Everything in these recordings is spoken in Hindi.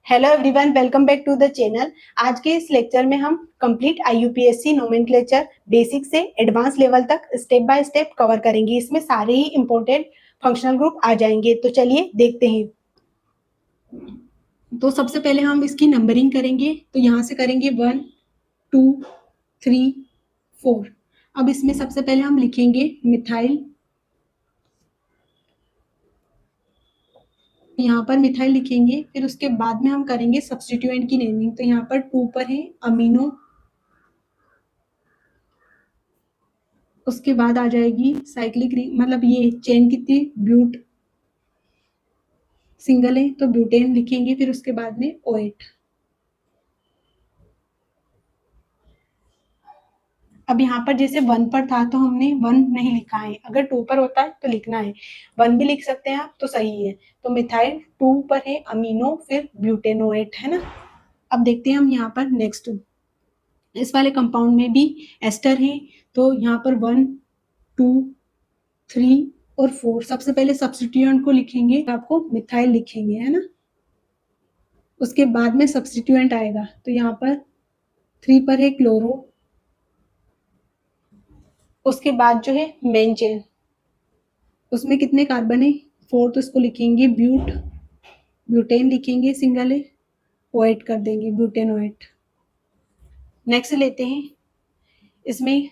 Hello everyone, welcome back to the channel. आज के इस लेक्चर में हम कंप्लीट आईयूपीएससी नोमेनक्लेचर बेसिक से एडवांस लेवल तक स्टेप बाय स्टेप कवर करेंगे। इसमें सारे ही इंपॉर्टेंट फंक्शनल ग्रुप आ जाएंगे। तो चलिए देखते हैं। तो सबसे पहले हम इसकी नंबरिंग करेंगे। तो यहाँ से करेंगे 1 2 3 4। अब इसमें सबसे पहले हम लिखेंगे मिथाइल। यहाँ पर मिथाइल लिखेंगे, फिर उसके बाद में हम करेंगे सब्स्टिट्यूएंट की नेमिंग। तो यहाँ पर 2 पर है अमीनो, उसके बाद आ जाएगी साइक्लिक रिंग, मतलब ये चेन कितनी ब्यूट सिंगल है तो ब्यूटेन लिखेंगे, फिर उसके बाद में ओएट। अब यहाँ पर जैसे 1 पर था तो हमने 1 नहीं लिखा है, अगर 2 पर होता है तो लिखना है। 1 भी लिख सकते हैं आप तो सही है। तो मिथाइल 2 पर है अमीनो, फिर ब्यूटेनोएट, है ना। अब देखते हैं हम यहाँ पर नेक्स्ट, इस वाले कंपाउंड में भी एस्टर है। तो यहाँ पर 1 2 3 और 4। सबसे पहले सब्स्टिट्यूएंट को लिखेंगे, आपको मिथाइल लिखेंगे, है ना। उसके बाद में सब्स्टिट्यूएंट आएगा। तो यहाँ पर 3 पर है क्लोरो, उसके बाद जो है मेन चेन, उसमें कितने कार्बन है 4, तो इसको लिखेंगे ब्यूट, ब्यूटेन लिखेंगे सिंगल है, ओएट कर देंगे ब्यूटेनोएट। नेक्स्ट लेते हैं, इसमें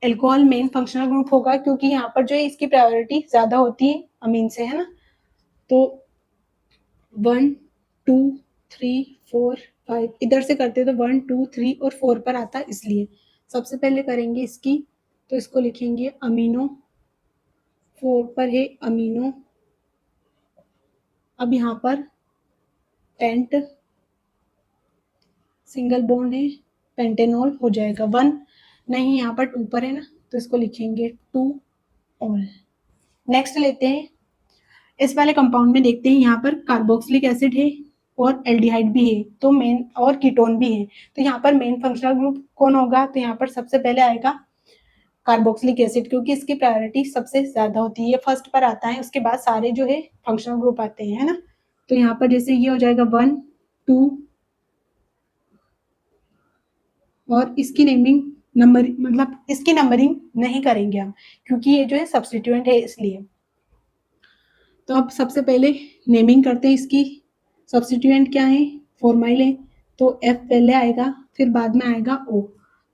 एल्कोहल मेन फंक्शनल ग्रुप होगा, क्योंकि यहाँ पर जो है इसकी प्रायोरिटी ज्यादा होती है अमीन से, है ना। तो 1 2 3 4 5 इधर से करते तो 1 2 3 और 4 पर आता, इसलिए सबसे पहले करेंगे इसकी। तो इसको लिखेंगे अमीनो, 4 पर है अमीनो। अब यहाँ पर पेंट सिंगल बॉन्ड है, पेंटेनॉल हो जाएगा। 1 नहीं, यहाँ पर 2 पर है ना, तो इसको लिखेंगे 2 ऑल। नेक्स्ट लेते हैं, इस वाले कंपाउंड में देखते हैं, यहाँ पर कार्बोक्सिलिक एसिड है और एल्डिहाइड भी है, तो मेन और कीटोन भी है। तो यहाँ पर मेन फंक्शनल ग्रुप कौन होगा, तो यहाँ पर सबसे पहले आएगा कार्बोक्सिलिक एसिड, क्योंकि इसकी प्रायोरिटी सबसे ज्यादा होती है, ये फर्स्ट पर आता है, उसके बाद सारे जो है फंक्शनल ग्रुप आते हैं, है ना। तो यहाँ पर जैसे ये हो जाएगा 1 2, और इसकी नेमिंग नंबर, मतलब इसकी नंबरिंग नहीं करेंगे हम, क्योंकि ये जो है सब्स्टिट्यूएंट है इसलिए। तो अब सबसे पहले नेमिंग करते हैं इसकी। सब्स्टिट्यूएंट क्या है, फॉर्माइल है, तो एफ पहले आएगा, फिर बाद में आएगा ओ।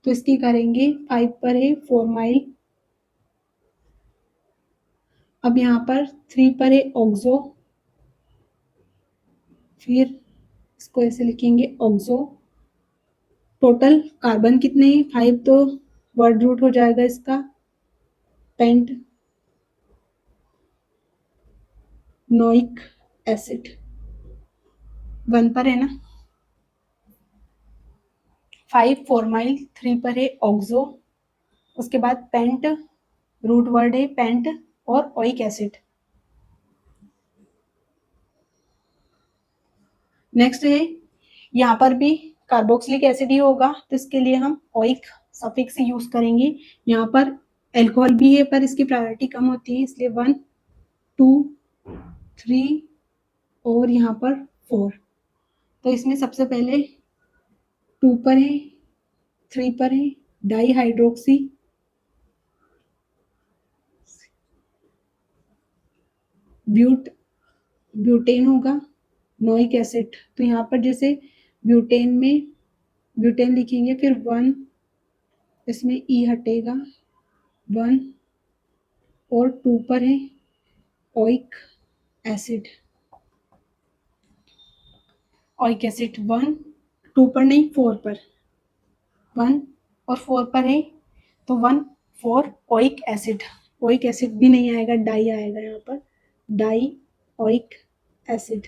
तो इसकी करेंगे 5 पर है फॉर्माइल। अब यहाँ पर 3 पर है ऑक्सो, फिर इसको ऐसे लिखेंगे ऑक्सो। टोटल कार्बन कितने हैं 5, तो वर्ड रूट हो जाएगा इसका पेंट नोइक एसिड। 1 पर है ना 5 फॉर्माइल, 3 पर है ऑक्सो, उसके बाद पेंट, रूट वर्ड है पेंट और ओइक एसिड। नेक्स्ट है, यहाँ पर भी कार्बोक्सिलिक एसिड ही होगा, तो इसके लिए हम ओइक सफिक्स यूज करेंगे। यहाँ पर एल्कोहल भी है पर इसकी प्रायोरिटी कम होती है, इसलिए 1 2 3 और यहाँ पर 4। तो इसमें सबसे पहले 2 पर है 3 पर है डाई हाइड्रोक्सी, ब्यूटेन होगा, नोइक एसिड। तो यहाँ पर जैसे ब्यूटेन में ब्यूटेन लिखेंगे, फिर 1, इसमें ई हटेगा 1, और 2 पर है ओइक एसिड, ओइक एसिड 1 2 पर नहीं 4 पर, 1 और 4 पर है तो 1 4 ओइक एसिड। ओइक एसिड भी नहीं आएगा, डाई आएगा यहाँ पर, डाई ओइक एसिड।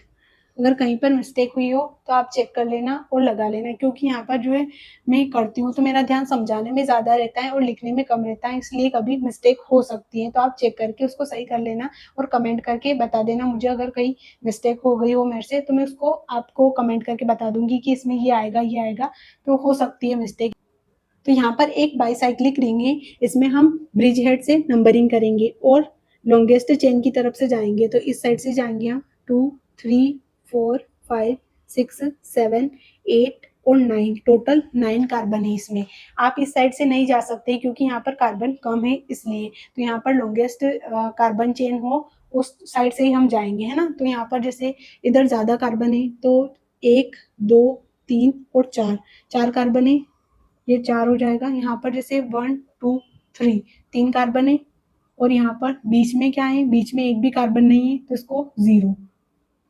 अगर कहीं पर मिस्टेक हुई हो तो आप चेक कर लेना और लगा लेना, क्योंकि यहाँ पर जो है मैं करती हूँ तो मेरा ध्यान समझाने में ज़्यादा रहता है और लिखने में कम रहता है, इसलिए कभी मिस्टेक हो सकती है। तो आप चेक करके उसको सही कर लेना और कमेंट करके बता देना मुझे, अगर कहीं मिस्टेक हो गई हो मेरे से तो मैं उसको आपको कमेंट करके बता दूंगी कि इसमें ये आएगा, तो हो सकती है मिस्टेक। तो यहाँ पर एक बाईसाइक्लिक रिंग है, इसमें हम ब्रिज हेड से नंबरिंग करेंगे और लॉन्गेस्ट चेन की तरफ से जाएंगे। तो इस साइड से जाएंगे हम 2 3 4 5 6 7 8 और 9, टोटल 9 कार्बन है इसमें। आप इस साइड से नहीं जा सकते क्योंकि यहाँ पर कार्बन कम है इसलिए, तो यहाँ पर लॉन्गेस्ट कार्बन चेन हो उस साइड से ही हम जाएंगे, है ना। तो यहाँ पर जैसे इधर ज्यादा कार्बन है तो 1 2 3 और 4, 4 कार्बन है, ये 4 हो जाएगा। यहाँ पर जैसे 1 2 3, 3 कार्बन है और यहाँ पर बीच में क्या है, बीच में एक भी कार्बन नहीं है तो इसको 0,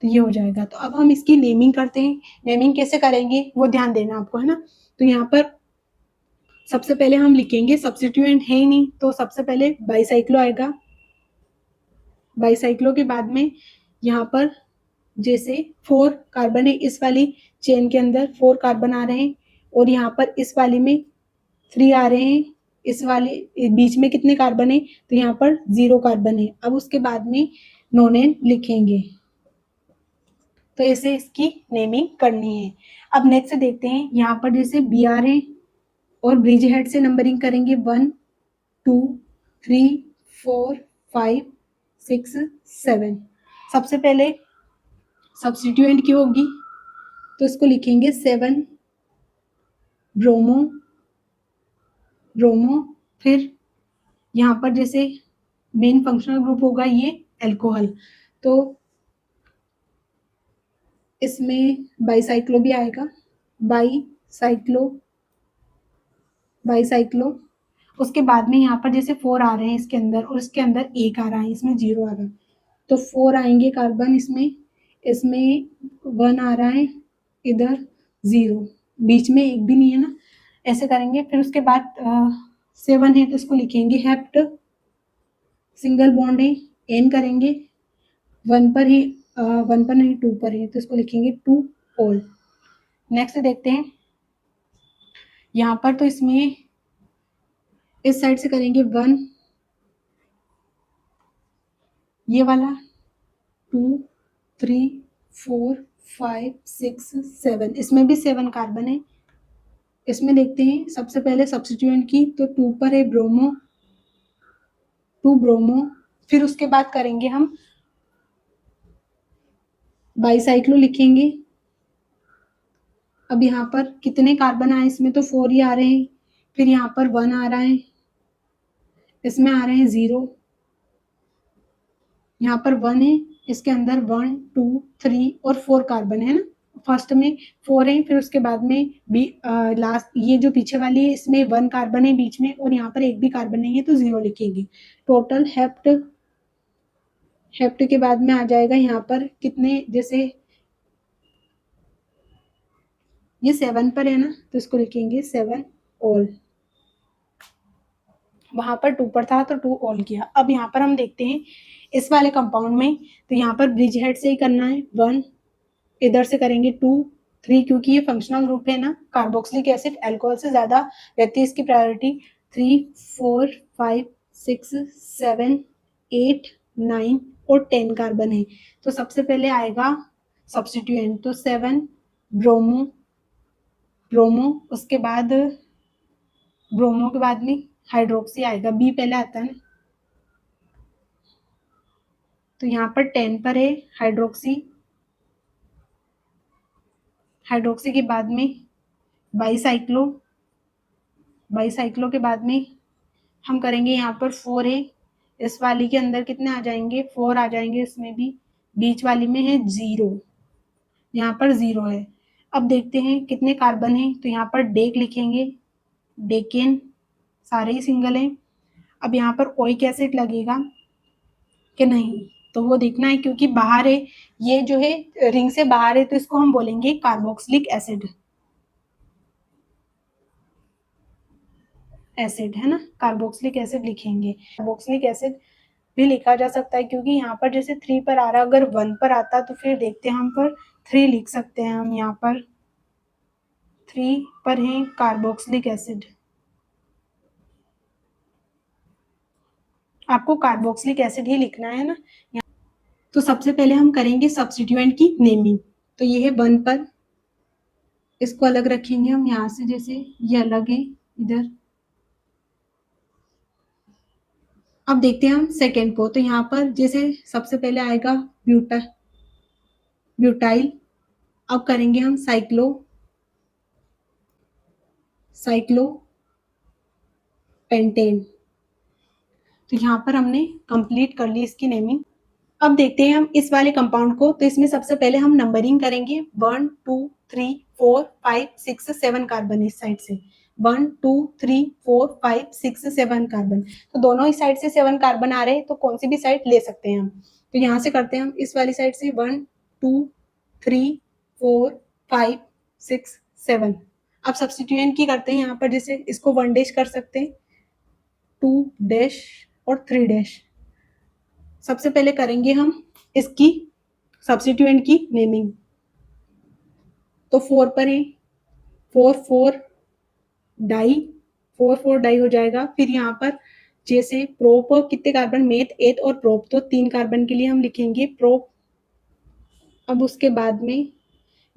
तो ये हो जाएगा। तो अब हम इसकी नेमिंग करते हैं। नेमिंग कैसे करेंगे वो ध्यान देना आपको, है ना। तो यहाँ पर सबसे पहले हम लिखेंगे, सब्स्टिट्यूएंट है ही नहीं तो सबसे पहले बाईसाइक्लो आएगा। बाईसाइक्लो के बाद में यहाँ पर जैसे 4 कार्बन है, इस वाली चेन के अंदर 4 कार्बन आ रहे हैं और यहाँ पर इस वाली में 3 आ रहे हैं। इस वाले बीच में कितने कार्बन है, तो यहाँ पर 0 कार्बन है। अब उसके बाद में नोनेन लिखेंगे, तो ऐसे इसकी नेमिंग करनी है। अब नेक्स्ट देखते हैं, यहाँ पर जैसे बी आर है और ब्रिज हेड से नंबरिंग करेंगे 1 2 3 4 5 6 7। सबसे पहले सब्स्टिट्यूएंट की होगी तो इसको लिखेंगे 7 ब्रोमो, ब्रोमो। फिर यहाँ पर जैसे मेन फंक्शनल ग्रुप होगा ये एल्कोहल, तो इसमें बाईसाइक्लो भी आएगा, बाईसाइक्लो, बाईसाइक्लो। उसके बाद में यहाँ पर जैसे 4 आ रहे हैं इसके अंदर और इसके अंदर 1 आ रहा है, इसमें 0 आ रहा है, तो 4 आएंगे कार्बन इसमें, इसमें 1 आ रहा है, इधर 0, बीच में एक भी नहीं है ना, ऐसे करेंगे। फिर उसके बाद 7 है तो इसको लिखेंगे हेप्ट, सिंगल बॉन्ड है, एन करेंगे, 1 पर ही 1 पर नहीं 2 पर है तो इसको लिखेंगे 2 ऑल। नेक्स्ट देखते हैं, यहाँ पर तो इसमें इस साइड से करेंगे 1, ये वाला 2 3 4 5 6 7, इसमें भी 7 कार्बन है। इसमें देखते हैं सबसे पहले सब्स्टिट्यूएंट की, तो 2 पर है ब्रोमो, 2 ब्रोमो। फिर उसके बाद करेंगे हम बाईसाइक्लो लिखेंगे। अब यहाँ पर कितने कार्बन आए, इसमें तो 4 ही आ रहे हैं, फिर यहाँ पर 1 आ रहा है, इसमें आ रहे हैं 0, यहाँ पर 1 है, इसके अंदर 1 2 3 और 4 कार्बन है ना, फर्स्ट में 4 है, फिर उसके बाद में बी लास्ट ये जो पीछे वाली है इसमें 1 कार्बन है बीच में और यहाँ पर एक भी कार्बन नहीं है तो 0 लिखेंगे। टोटल हेप्ट, हेप्ट के बाद में आ जाएगा यहाँ पर कितने, जैसे ये 7 पर है ना तो इसको लिखेंगे 7 ऑल, वहां पर 2 पर था तो 2 ऑल किया। अब यहाँ पर हम देखते हैं इस वाले कंपाउंड में, तो यहाँ पर ब्रिज हेड से ही करना है 1, इधर से करेंगे 2 3, क्योंकि ये फंक्शनल ग्रुप है ना, कार्बोक्सिलिक एसिड अल्कोहल से ज्यादा रहती है इसकी प्रायोरिटी। 3 4 5 6 7 8 9 और 10 कार्बन है, तो सबसे पहले आएगा सब्स्टिट्यूएंट, तो 7 ब्रोमो, ब्रोमो। उसके बाद ब्रोमो के बाद में हाइड्रोक्सी आएगा, बी पहले आता है ना, तो यहाँ पर 10 पर है हाइड्रोक्सी, हाइड्रोक्सी के बाद में बाईसाइक्लो, बाईसाइक्लो के बाद में हम करेंगे यहाँ पर 4 है, इस वाली के अंदर कितने आ जाएंगे, 4 आ जाएंगे, इसमें भी बीच वाली में है 0, यहाँ पर 0 है। अब देखते हैं कितने कार्बन है, तो यहाँ पर डेक लिखेंगे, डेकेन, सारे ही सिंगल हैं। अब यहाँ पर ओइक एसिड लगेगा कि नहीं, तो वो देखना है क्योंकि बाहर है, ये जो है रिंग से बाहर है तो इसको हम बोलेंगे कार्बोक्सिलिक एसिड, एसिड है ना, कार्बोक्सिलिक एसिड लिखेंगे। कार्बोक्सिलिक एसिड भी लिखा जा सकता है क्योंकि यहाँ पर जैसे 3 पर आ रहा, अगर 1 पर आता तो फिर देखते हैं हम पर 3 लिख सकते हैं हम, यहाँ पर 3 पर है कार्बोक्सिलिक एसिड, आपको कार्बोक्सिलिक एसिड ही लिखना है ना। तो सबसे पहले हम करेंगे सब्स्टिट्यूएंट की नेमिंग, तो ये है 1 पर, इसको अलग रखेंगे हम यहाँ से, जैसे ये अलग है इधर। अब देखते हैं हम सेकेंड को, तो यहाँ पर जैसे सबसे पहले आएगा ब्यूटा, ब्यूटाइल, अब करेंगे हम साइक्लोपेंटेन। तो यहाँ पर हमने कंप्लीट कर ली इसकी नेमिंग। अब देखते हैं हम इस वाले कंपाउंड को। तो इसमें सबसे पहले हम नंबरिंग करेंगे, 1 2 3 4 5 6 7 कार्बन इस साइड से, 1 2 3 4 5 6 7 कार्बन। तो दोनों ही साइड से 7 कार्बन आ रहे हैं, तो कौन सी भी साइड ले सकते हैं हम। तो यहाँ से करते हैं हम इस वाली साइड से 1 2 3 4 5 6 7। अब सब्स्टिट्यूएंट की करते हैं यहाँ पर, जैसे इसको 1 डैश कर सकते हैं, 2 डैश और 3 डैश। सबसे पहले करेंगे हम इसकी सब्स्टिट्यूएंट की नेमिंग। तो 4 पर है, 4 4 डाई, 4 4 डाई हो जाएगा। फिर यहाँ पर जैसे प्रोप कितने कार्बन, मेथ 8 और प्रोप, तो 3 कार्बन के लिए हम लिखेंगे प्रोप। अब उसके बाद में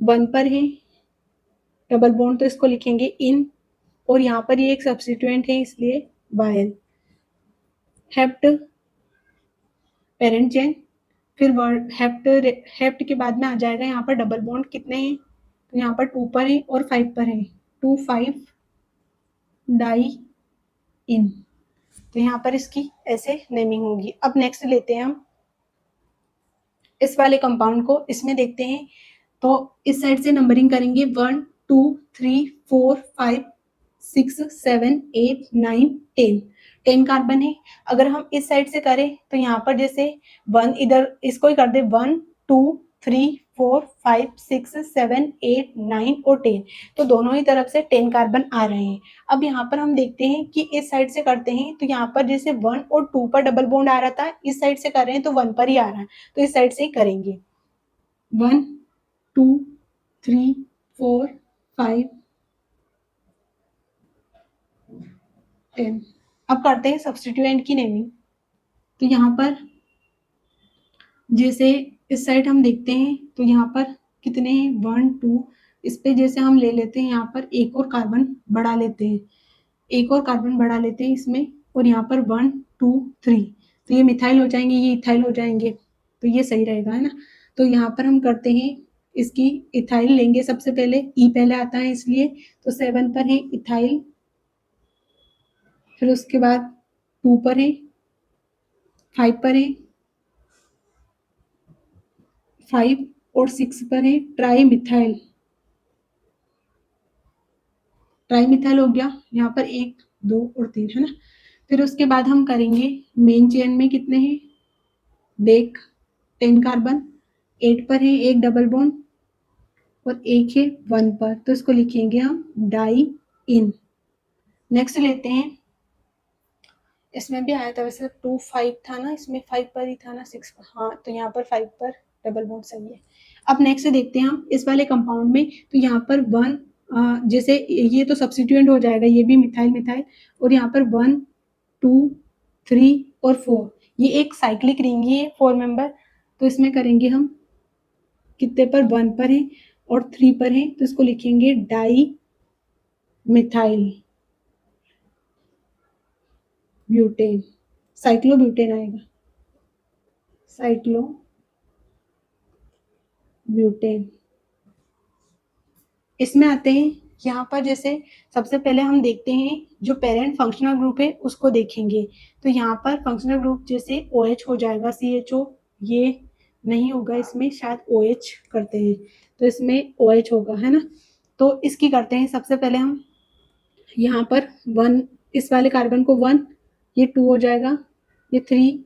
1 पर है डबल बॉन्ड, तो इसको लिखेंगे इन, और यहाँ पर ये एक सब्स्टिट्यूएंट है इसलिए वायल। हेप्ट पेरेंट चेन, फिर वर्ड हेप्ट के बाद में आ जाएगा यहाँ पर डबल बॉन्ड कितने हैं, तो यहाँ पर 2 पर है और 5 पर है, 2 5 डाई इन। तो यहाँ पर इसकी ऐसे नेमिंग होगी। अब नेक्स्ट लेते हैं हम इस वाले कंपाउंड को, इसमें देखते हैं। तो इस साइड से नंबरिंग करेंगे 1 2 3 4 5 6 7 8 9 10। 10 कार्बन है। अगर हम इस साइड से करें तो यहाँ पर जैसे 1 इधर इसको ही कर दे, 1 2 3 4 5 6 7 8 9 और 10। तो दोनों ही तरफ से 10 कार्बन आ रहे हैं। अब यहाँ पर हम देखते हैं कि इस साइड से करते हैं, तो यहाँ पर जैसे 1 और 2 पर डबल बॉन्ड आ रहा था, इस साइड से कर रहे हैं तो 1 पर ही आ रहा है, तो इस साइड से ही करेंगे। 1 2 3 4 5 10। अब करते हैं सब्स्टिट्यूएंट की नेमिंग। तो यहाँ पर जैसे इस साइड हम देखते हैं, तो यहाँ पर कितने हैं, 1 2, इस पे जैसे हम ले लेते हैं, यहाँ पर एक और कार्बन बढ़ा लेते हैं, एक और कार्बन बढ़ा लेते हैं इसमें, और यहाँ पर 1 2 3, तो ये मिथाइल हो जाएंगे, ये इथाइल हो जाएंगे, तो ये सही रहेगा, है ना। तो यहाँ पर हम करते हैं इसकी इथाइल लेंगे सबसे पहले, ई पहले आता है इसलिए, तो 7 पर है इथाइल, फिर उसके बाद 2 पर है, 5 पर है, 5 और 6 पर है ट्राई मिथाइल, ट्राई मिथाइल हो गया। यहाँ पर 1 2 और 3, है ना। फिर उसके बाद हम करेंगे मेन चेन में कितने हैं, देख 10 कार्बन, 8 पर है एक डबल बॉन्ड और एक है 1 पर, तो इसको लिखेंगे हम डाई इन। नेक्स्ट लेते हैं, इसमें भी आया था वैसे 2 5 था ना, इसमें 5 पर ही था ना, 6 पर, हाँ, तो यहाँ पर 5 पर डबल बॉन्ड सही है। अब नेक्स्ट देखते हैं हम इस वाले कंपाउंड में। तो यहाँ पर 1 जैसे ये तो सब्स्टिट्यूएंट हो जाएगा, ये भी मिथाइल मिथाइल, और यहाँ पर 1 2 3 और 4, ये एक साइक्लिक रिंग ही है 4 मेंबर। तो इसमें करेंगे हम कितने पर, 1 पर है और 3 पर है, तो इसको लिखेंगे डाई मिथाइल ब्यूटेन, साइक्लोब्यूटेन आएगा, साइक्लोब्यूटेन। इसमें आते हैं यहाँ पर, जैसे सबसे पहले हम देखते हैं जो पेरेंट फंक्शनल ग्रुप है उसको देखेंगे। तो यहाँ पर फंक्शनल ग्रुप जैसे OH हो जाएगा, CHO ये नहीं होगा, इसमें शायद OH करते हैं, तो इसमें OH होगा, है ना। तो इसकी करते हैं सबसे पहले हम यहाँ पर 1, इस वाले कार्बन को 1, ये 2 हो जाएगा, ये 3,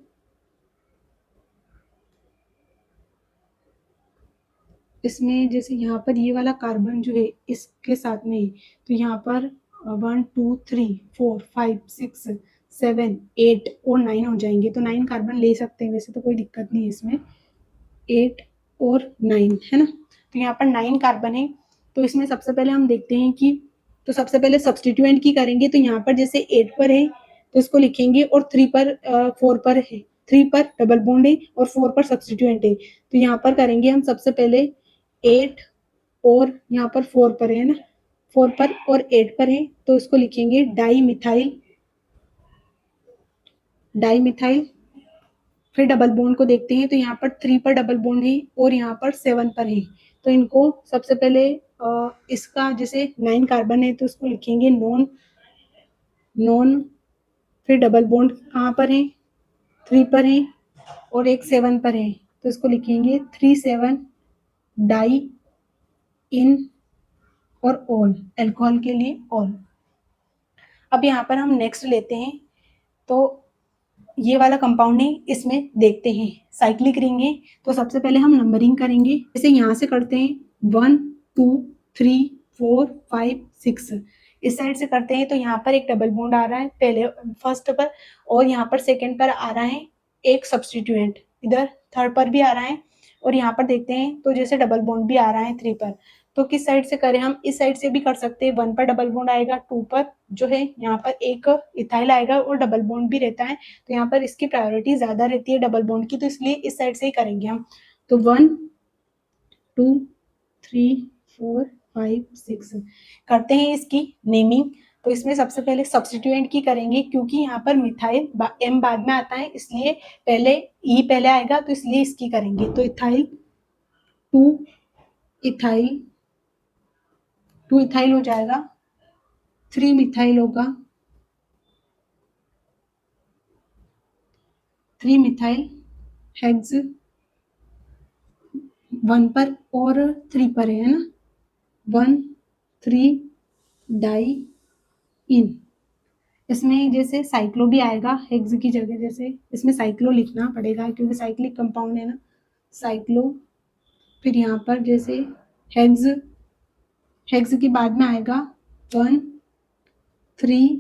इसमें जैसे यहाँ पर ये वाला कार्बन जो है इसके साथ में है, तो यहाँ पर 1 2 3 4 5 6 7 8 और 9 हो जाएंगे, तो 9 कार्बन ले सकते हैं, वैसे तो कोई दिक्कत नहीं है इसमें, 8 और 9, है ना। तो यहाँ पर 9 कार्बन है। तो इसमें सबसे पहले हम देखते हैं कि, तो सबसे पहले सब्स्टिट्यूएंट की करेंगे। तो यहाँ पर जैसे 8 पर है तो इसको लिखेंगे, और 3 पर 4 पर है, 3 पर डबल बॉन्ड है और 4 पर सब्स्टिट्यूएंट है, तो यहाँ पर करेंगे हम सबसे पहले 8 और यहाँ पर 4 पर है ना, 4 पर और 8 पर है, तो इसको लिखेंगे डाई मिथाइल, डाई मिथाइल। फिर डबल बॉन्ड को देखते हैं, तो यहाँ पर 3 पर डबल बॉन्ड है और यहाँ पर 7 पर है, तो इनको सबसे पहले इसका जैसे 9 कार्बन है तो इसको लिखेंगे नॉन नॉन, फिर डबल बॉन्ड कहाँ पर है, 3 पर है और एक 7 पर है, तो इसको लिखेंगे 3 7 डाई इन और ऑल, अल्कोहल के लिए ऑल। अब यहाँ पर हम नेक्स्ट लेते हैं, तो ये वाला कंपाउंड है, इसमें देखते हैं साइक्लिक रिंग है, तो सबसे पहले हम नंबरिंग करेंगे, जैसे यहाँ से करते हैं 1 2 3 4 5 6, इस साइड से करते हैं तो यहाँ पर एक डबल बॉन्ड आ रहा है पहले फर्स्ट पर, और यहाँ पर सेकंड पर आ रहा है एक सब्स्टिट्यूएंट, इधर थर्ड पर भी आ रहा है, और यहाँ पर देखते हैं तो जैसे डबल बॉन्ड भी आ रहा है 3 पर, तो किस साइड से करें हम, इस साइड से भी कर सकते हैं, 1 पर डबल बॉन्ड आएगा, 2 पर जो है यहाँ पर एक इथाइल आएगा और डबल बॉन्ड भी रहता है, तो यहाँ पर इसकी प्रायोरिटी ज्यादा रहती है डबल बॉन्ड की, तो इसलिए इस साइड से ही करेंगे हम। तो 1 2 3 4 5 6 करते हैं इसकी नेमिंग, तो इसमें सबसे पहले सब्स्टिट्यूएंट की करेंगे, क्योंकि यहाँ पर मिथाइल एम बाद में आता है, इसलिए पहले ई पहले आएगा, तो इसलिए इसकी करेंगे, तो इथाइल 2 इथाइल 2 इथाइल हो जाएगा, 3 मिथाइल होगा, 3 मिथाइल हेक्स 1 पर और 3 पर है ना, 1 3 डाई इन, इसमें जैसे साइक्लो भी आएगा हेक्स की जगह, जैसे इसमें साइक्लो लिखना पड़ेगा क्योंकि साइक्लिक कंपाउंड है ना, साइक्लो, फिर यहाँ पर जैसे हेक्स, हेक्स के बाद में आएगा 1 3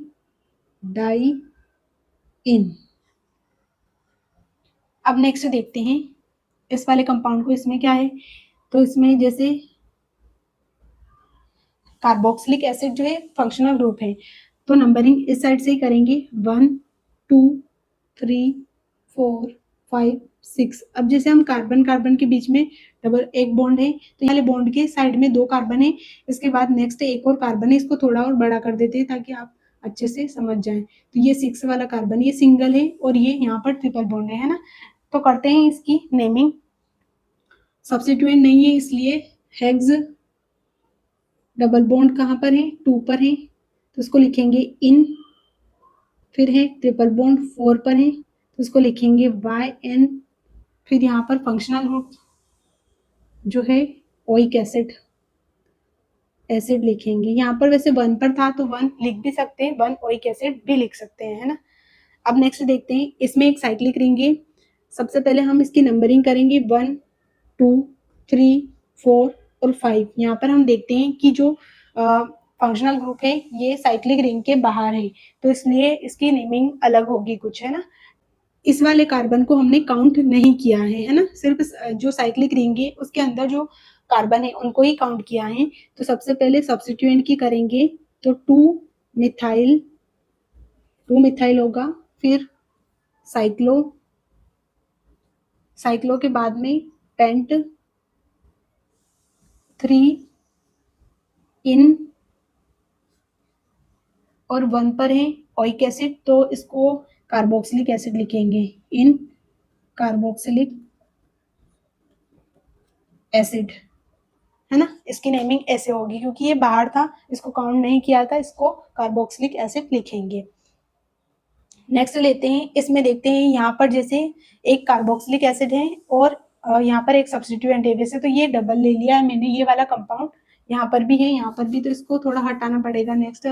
डाई इन। अब नेक्स्ट देखते हैं इस वाले कंपाउंड को, इसमें क्या है, तो इसमें जैसे कार्बोक्सिलिक एसिड जो है फंक्शनल ग्रुप है, तो नंबरिंग इस साइड से ही करेंगे 1 2 3 4 5 6। अब जैसे हम कार्बन कार्बन के बीच में डबल एक बॉन्ड है, तो ये वाले बॉन्ड के साइड में 2 कार्बन है, इसके बाद नेक्स्ट एक और कार्बन है, इसको थोड़ा और बड़ा कर देते हैं ताकि आप अच्छे से समझ जाएं, तो ये 6 वाला कार्बन ये सिंगल है और ये यहाँ पर ट्रिपल बॉन्ड है ना, तो करते हैं इसकी नेमिंग, सब्स्टिट्यूएंट नहीं है इसलिए हेक्स, डबल बॉन्ड कहाँ पर है, 2 पर है, तो इसको लिखेंगे इन, फिर है ट्रिपल बॉन्ड 4 पर है, तो इसको लिखेंगे वाई एन, फिर यहाँ पर फंक्शनल ग्रुप जो है ओइक एसिड, एसिड लिखेंगे, यहाँ पर वैसे 1 पर था तो 1 लिख भी सकते हैं, 1 ओइक एसिड भी लिख सकते हैं, है ना। अब नेक्स्ट देखते हैं, इसमें एक साइक्लिक रिंग है, सबसे पहले हम इसकी नंबरिंग करेंगे 1 2 3 4 और 5, यहाँ पर हम देखते हैं कि जो फंक्शनल ग्रुप है ये साइक्लिक रिंग के बाहर है, तो इसलिए इसकी नेमिंग अलग होगी कुछ, है ना। इस वाले कार्बन को हमने काउंट नहीं किया है ना, सिर्फ जो साइक्लिक रिंग है उसके अंदर जो कार्बन है उनको ही काउंट किया है, तो सबसे पहले सब्स्टिट्यूएंट की करेंगे, तो 2 मिथाइल होगा, फिर साइक्लो, साइक्लो के बाद में पेंट 3 इन और 1 पर है ओइक एसिड, तो इसको कार्बोक्सिलिक एसिड लिखेंगे, इन कार्बोक्सिलिक एसिड, है ना, इसकी नेमिंग ऐसे होगी क्योंकि ये बाहर था, इसको काउंट नहीं किया था, इसको कार्बोक्सिलिक एसिड लिखेंगे। नेक्स्ट लेते हैं, इसमें देखते हैं यहाँ पर जैसे एक कार्बोक्सिलिक एसिड है और यहाँ पर एक सब्स्टिट्यूएंट है, वैसे तो ये डबल ले लिया है मैंने ये वाला कंपाउंड, यहाँ पर भी है यहाँ पर भी, तो इसको थोड़ा हटाना पड़ेगा, नेक्स्ट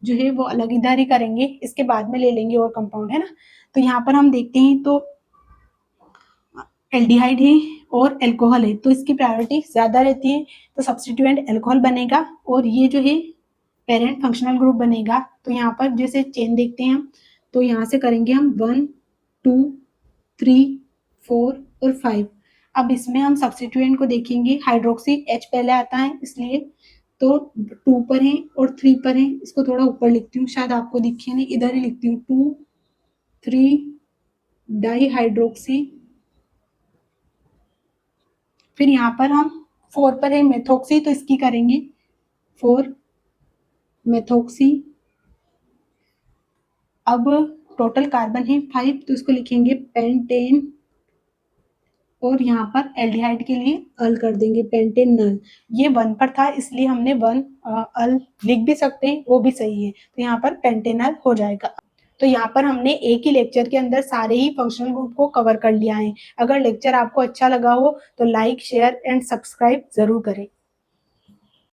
जो है वो अलग इधर ही करेंगे, इसके बाद में ले लेंगे और कंपाउंड, है ना। तो यहाँ पर हम देखते हैं तो एल्डिहाइड है और एल्कोहल है, तो इसकी प्रायोरिटी ज्यादा रहती है, तो सब्स्टिट्यूएंट एल्कोहल बनेगा और ये जो है पेरेंट फंक्शनल ग्रुप बनेगा, तो यहाँ पर जैसे चेन देखते हैं हम, तो यहाँ से करेंगे हम 1 2 3 4 और 5। अब इसमें हम सब्स्टिट्यूएंट को देखेंगे, हाइड्रोक्सी एच पहले आता है इसलिए, तो 2 पर है और 3 पर है, इसको थोड़ा ऊपर लिखती हूँ शायद आपको दिखे नहीं, इधर ही लिखती हूँ, 2 3 डाई हाइड्रोक्सी, फिर यहाँ पर हम 4 पर है मेथोक्सी, तो इसकी करेंगे 4 मेथोक्सी। अब टोटल कार्बन है 5, तो इसको लिखेंगे पेंटेन और यहाँ पर एल्डिहाइड के लिए अल कर देंगे, पेंटेनल। ये 1 पर था इसलिए हमने 1 अल लिख भी सकते हैं, वो भी सही है। तो यहाँ पर पेंटेनल हो जाएगा। तो यहाँ पर हमने एक ही लेक्चर के अंदर सारे ही फंक्शनल ग्रुप को कवर कर लिया है। अगर लेक्चर आपको अच्छा लगा हो तो लाइक, शेयर एंड सब्सक्राइब जरूर करें।